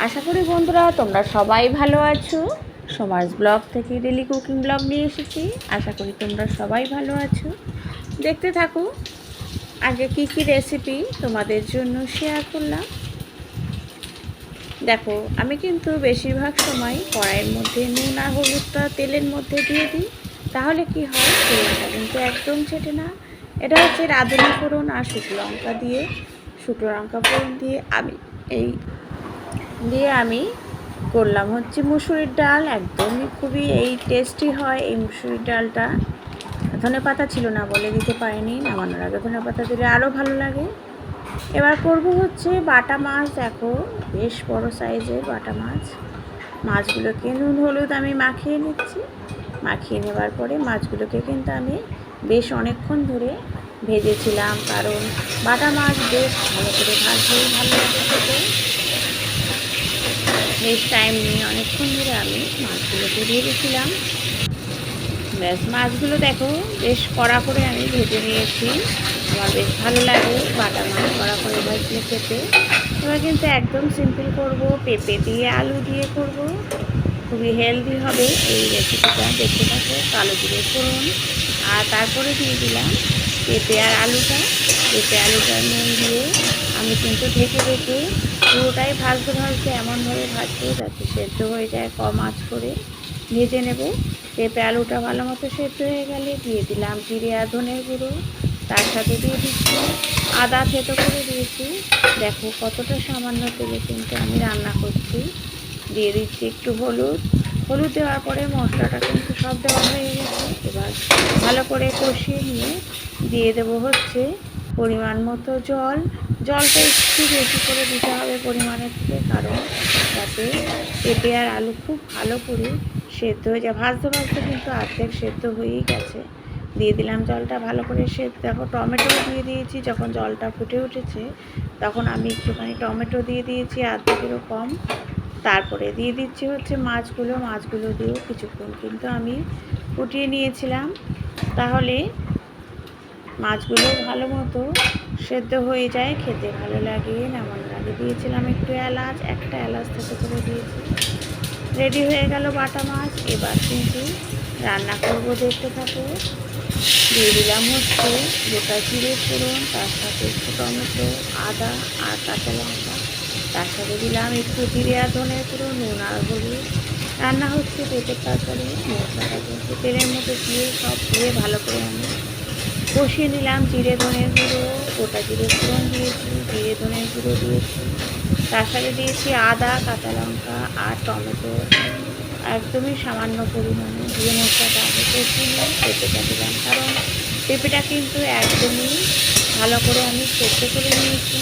আশা করি বন্ধুরা তোমরা সবাই ভালো আছো। সমাজ ব্লগ থেকে ডেলি কুকিং ব্লগ নিয়ে এসেছি। আশা করি তোমরা সবাই ভালো আছো। দেখতে থাকো আগে কি কি রেসিপি তোমাদের জন্য শেয়ার করলাম। দেখো, আমি কিন্তু বেশিরভাগ সময় কড়াইয়ের মধ্যে নুন আর হলুদটা তেলের মধ্যে দিয়ে দিই। তাহলে কি হয়, তেলটা কিন্তু একদম ছেটে না। এটা হচ্ছে রাঁধুনি ফোড়ন আর শুকনো লঙ্কা ফোড়ন দিয়ে আমি করলাম হচ্ছে মুসুরির ডাল। একদমই খুবই টেস্টি হয় এই মুসুরির ডালটা। ধনেপাতা ছিল না বলে দিতে পারিনি, নামানোর আগে ধনেপাতা দিলে আরও ভালো লাগে। এবার করব হচ্ছে বাটা মাছ। দেখো, বেশ বড় সাইজের বাটা মাছগুলোকে নুন হলুদ আমি মাখিয়ে নিচ্ছি। মাখিয়ে নেবার পরে মাছগুলোকে কিন্তু আমি বেশ অনেকক্ষণ ধরে ভেজেছিলাম, কারণ বাটা মাছ বেশ ভালো করে ভাজলেই ভালো লাগে। বেশ টাইম নিয়ে অনেকক্ষণ ধরে আমি মাছগুলোকে ভেজেছিলাম। ব্যাস, মাছগুলো দেখো বেশ কড়া করে আমি ভেজে নিয়েছি। আমার বেশ ভালো লাগে বাটা মাছ কড়া করে ভাজলে খেতে। এবার কিন্তু একদম সিম্পল করব, পেঁপে দিয়ে আলু দিয়ে করব। খুবই হেলদি হবে এই রেসিপিটা। দেখতে থাকো, কালো জিরে ফোড়ন আর তারপরে দিয়ে দিলাম পেঁপে আর আলুটা। পেঁপে আলুটা নুন দিয়ে আমি কিন্তু ঢেকে পুরোটাই ভাজতে এমনভাবে ভাজবো যাতে সেদ্ধ হয়ে যায়। কম আঁচ করে ভেজে নেব। পেঁপে আলুটা ভালো মতো সেদ্ধ হয়ে গেলে দিয়ে দিলাম জিরে আর ধনের গুঁড়ো। তার সাথে দিয়ে দিচ্ছি আদা থেতো করে দিয়েছি। দেখো কতটা সামান্য তেলে কিন্তু আমি রান্না করছি। দিয়ে দিচ্ছি একটু হলুদ দেওয়ার পরে মশলাটা কিন্তু সব দেওয়া হয়ে গেছে। এবার ভালো করে কষিয়ে নিয়ে দিয়ে দেবো হচ্ছে পরিমাণ মতো জলটা একটু বেশি করে দিতে হবে পরিমাণের থেকে, কারণ যাতে পেঁপে আর আলু খুব ভালো করে সেদ্ধ হয়ে যায়। ভাজতে কিন্তু অর্ধেক সেদ্ধ হয়েই গেছে। দিয়ে দিলাম জলটা ভালো করে সেদ্ধ। দেখো, টমেটো দিয়ে দিয়েছি। যখন জলটা ফুটে উঠেছে তখন আমি একটুখানি টমেটো দিয়ে দিয়েছি, অর্ধেকেরও কম। তারপরে দিয়ে দিচ্ছি হচ্ছে মাছগুলো দিয়েও কিছুক্ষণ কিন্তু আমি ফুটিয়ে নিয়েছিলাম। তাহলে মাছগুলো ভালো মতো সেদ্ধ হয়ে যায়, খেতে ভালো লাগে। নামানোর আগে দিয়েছিলাম একটু একটা এলাচ থেতো করে দিয়েছি। রেডি হয়ে গেল বাটা মাছ। এবার কিন্তু রান্না করব, দেখতে থাকো। দিয়ে দিলাম হচ্ছে গোটা জিরে ফোড়ন, তার সাথে একটু টমেটো, আদা আর কাঁচা লঙ্কা। তার সাথে দিলাম একটু জিরে আর ধনের গুঁড়ো, নুন আর হলুদ। রান্না হচ্ছে পেঁপের তরকারি। মশলাটা কিন্তু তেলের মধ্যে সব দিয়ে ভালো করে আমি কষিয়ে নিলাম। জিরে ধনের গুঁড়ো, গোটা জিরে ফোড়ন দিয়েছি, জিরে ধনের গুঁড়ো দিয়েছি। তার সাথে দিয়েছি আদা, কাঁচা লঙ্কা আর টমেটো একদমই সামান্য পরিমাণে দিয়ে মশলাটা আগে কষিয়ে নিয়ে পেঁপেটা দিলাম, কারণ পেঁপেটা কিন্তু একদমই ভালো করে আমি সেদ্ধ করে নিয়েছি।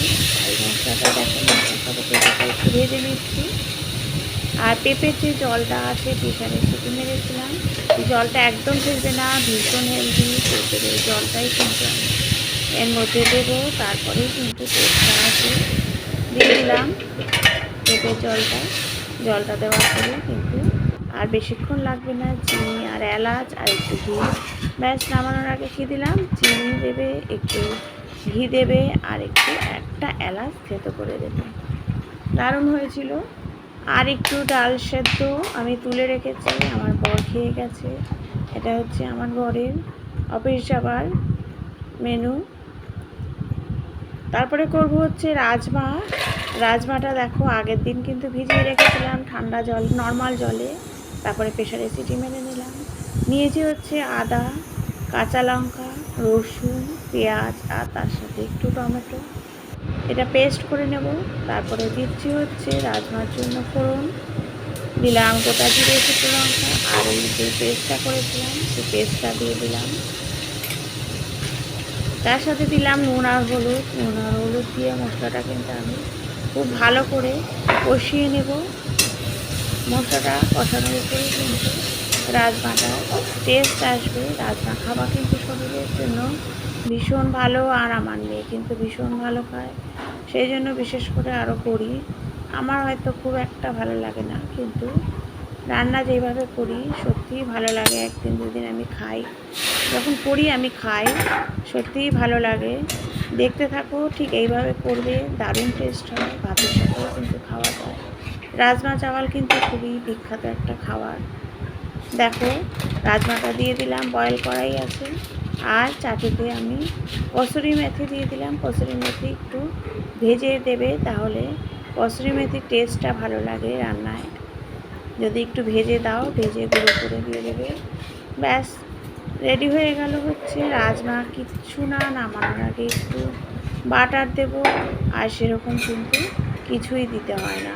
এই মশলাটা দেখো, মশলার সাথে পেঁপেটা একটু ভেজে নিচ্ছি। আর পেঁপের যে জলটা আছে, প্রেশারে সিটি মেরেছিলাম, এই জলটা একদম ফেলবে না। ভীষণ হেলদি পেঁপের এই জলটাই কিন্তু আমি এর মধ্যে দেবো। তারপরেই কিন্তু টেস্টটা আছে। দিয়ে দিলাম পেঁপের জলটা দেওয়ার পরে কিন্তু আর বেশিক্ষণ লাগবে না। চিনি আর এলাচ আর একটু ঘি। ব্যাস, নামানোর আগে কী দিলাম, চিনি দেবে, একটু ঘি দেবে আর একটা এলাচ থেতো করে দেবে। দারুণ হয়েছিল। আর একটু ডাল সেদ্ধ আমি তুলে রেখেছি, আমার বর খেয়ে গেছে। এটা হচ্ছে আমার বরের অফিস যাবার মেনু। তারপরে করব হচ্ছে রাজমাটা। দেখো, আগের দিন কিন্তু ভিজিয়ে রেখেছিলাম ঠান্ডা নর্মাল জলে। তারপরে প্রেশারে সিটি মেরে নিয়েছি হচ্ছে আদা, কাঁচা লঙ্কা, রসুন, পেঁয়াজ আর তার সাথে একটু টমেটো। এটা পেস্ট করে নেব। তারপরে দিচ্ছি হচ্ছে রাজমার জন্য ফোড়ন। দিলাম গোটা জিরে, শুকনো লঙ্কা আর এই যে পেস্টটা করেছিলাম সেই পেস্টটা দিয়ে দিলাম। তার সাথে দিলাম নুন আর হলুদ দিয়ে মশলাটা কিন্তু আমি খুব ভালো করে কষিয়ে নেব। মশলাটা কষানোর উপরে কিন্তু রাজমাটার টেস্ট আসবে। রাজমা খাওয়া কিন্তু শরীরের জন্য ভীষণ ভালো, আর আমার মেয়ে কিন্তু ভীষণ ভালো খায়, সেই জন্য বিশেষ করে আরও করি। আমার হয়তো খুব একটা ভালো লাগে না, কিন্তু রান্না যেভাবে করি সত্যিই ভালো লাগে। একদিন দুদিন আমি খাই, যখন করি আমি খাই, সত্যিই ভালো লাগে। দেখতে থাকো, ঠিক এইভাবে করবে, দারুণ টেস্ট হয়। ভাতের সাথেও কিন্তু খাওয়া যায়। রাজমা চাওয়াল কিন্তু খুবই বিখ্যাত একটা খাবার। দেখো রাজমাটা দিয়ে দিলাম, বয়েল করাই আছে। আর চাটুতে আমি কসুরি মেথি দিয়ে দিলাম। কসুরি মেথি একটু ভেজে দেবে, তাহলে কসুরি মেথির টেস্টটা ভালো লাগে রান্নায়। যদি একটু ভেজে দাও, ভেজে গুঁড়ো করে দিয়ে দেবে, ব্যাস রেডি হয়ে গেল হচ্ছে রাজমা। কিচ্ছু না, নামানোর আগে একটু বাটার দেব, আর সেরকম কিন্তু কিছুই দিতে হয় না।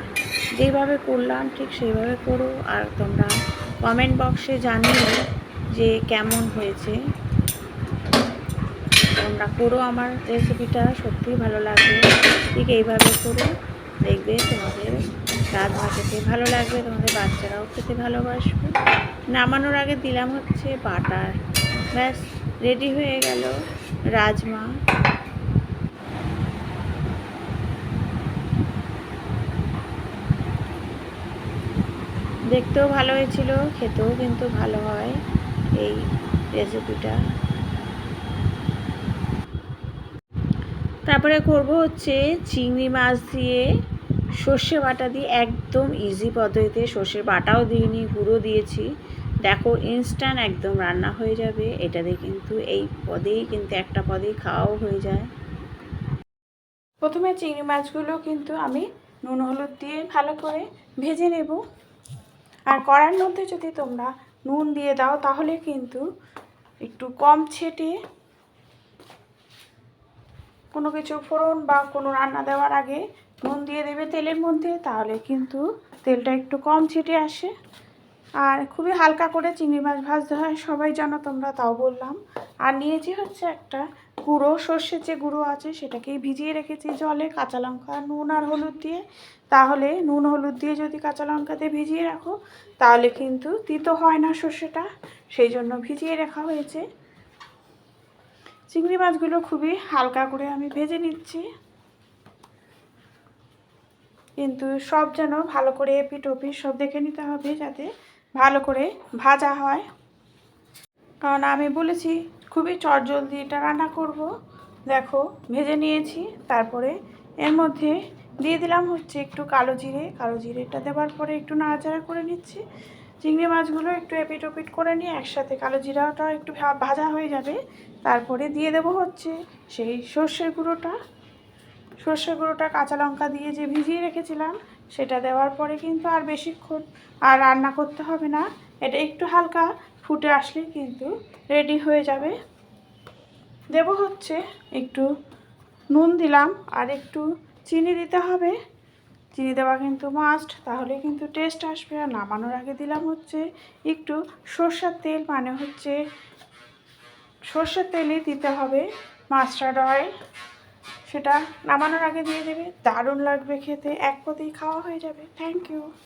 যেইভাবে করলাম ঠিক সেইভাবে করো। আর তোমরা কমেন্ট বক্সে জানিও যে কেমন হয়েছে। তোমরা করো, আমার রেসিপিটা সত্যিই ভালো লাগবে। ঠিক এইভাবে করো, দেখবে তোমাদের রাজমা খেতে ভালো লাগবে, তোমাদের বাচ্চারাও খেতে ভালোবাসবে। নামানোর আগে দিলাম হচ্ছে বাটার, ব্যাস রেডি হয়ে গেল রাজমা। দেখতেও ভালো হয়েছিল, খেতেও কিন্তু ভালো হয় এই রেসিপিটা। তারপরে করব হচ্ছে চিংড়ি মাছ দিয়ে সর্ষে বাটা দিয়ে, একদম ইজি পদ্ধতিতে। সর্ষে বাটাও দিইনি, গুঁড়ো দিয়েছি। দেখো ইনস্ট্যান্ট একদম রান্না হয়ে যাবে এটা দিয়ে, কিন্তু এই পদেই কিন্তু একটা পদেই খাওয়াও হয়ে যায়। প্রথমে চিংড়ি মাছগুলো কিন্তু আমি নুন হলুদ দিয়ে ভালো করে ভেজে নেব। আর কড়াইয়ের মধ্যে যদি তোমরা নুন দিয়ে দাও, তাহলে কিন্তু একটু কম ছেটে কোনো কিছু ফোড়ন বা কোনো রান্না দেওয়ার আগে নুন দিয়ে দেবে তেলের মধ্যে, তাহলে কিন্তু তেলটা একটু কম ছিটে আসে। আর খুবই হালকা করে চিংড়ি মাছ ভাজতে হয়, সবাই জানো তোমরা, তাও বললাম। আর নিয়েছি হচ্ছে একটা গুঁড়ো সর্ষের যে গুঁড়ো আছে, সেটাকেই ভিজিয়ে রেখেছি জলে, কাঁচা লঙ্কা, নুন আর হলুদ দিয়ে। তাহলে নুন হলুদ দিয়ে যদি কাঁচা লঙ্কা দিয়ে ভিজিয়ে রাখো, তাহলে কিন্তু তিতো হয় না সর্ষেটা, সেই জন্য ভিজিয়ে রাখা হয়েছে। চিংড়ি মাছগুলো খুবই হালকা করে আমি ভেজে নিচ্ছি, কিন্তু সব যেন ভালো করে এপিট ওপিট সব দেখে নিতে হবে, যাতে ভালো করে ভাজা হয়। কারণ আমি বলেছি খুবই চটজলদি এটা রান্না করব। দেখো ভেজে নিয়েছি, তারপরে এর মধ্যে দিয়ে দিলাম হচ্ছে একটু কালো জিরে। কালো জিরেটা দেওয়ার পরে একটু নাড়াচাড়া করে নিচ্ছি। চিংড়ি মাছগুলো একটু এপিট ওপিট করে নিয়ে একসাথে কালো জিরাটা একটু ভাজা হয়ে যাবে। তারপরে দিয়ে দেবো হচ্ছে সেই সর্ষের গুঁড়োটা। সর্ষের গুঁড়োটা কাঁচা লঙ্কা দিয়ে যে ভিজিয়ে রেখেছিলাম, সেটা দেওয়ার পরে কিন্তু আর বেশিক্ষণ আর রান্না করতে হবে না। এটা একটু হালকা ফুটে আসলেই কিন্তু রেডি হয়ে যাবে। দেব হচ্ছে একটু নুন দিলাম, আর একটু চিনি দিতে হবে। চিনি দেওয়া কিন্তু মাস্ট, তাহলে কিন্তু টেস্ট আসবে। আর নামানোর আগে দিলাম হচ্ছে একটু সর্ষের তেল, মানে হচ্ছে সর্ষের তেলই দিতে হবে, মাস্টার্ড অয়েল। সেটা নামানোর আগে দিয়ে দেবে, দারুণ লাগবে খেতে, এক পদেই খাওয়া হয়ে যাবে। Thank you.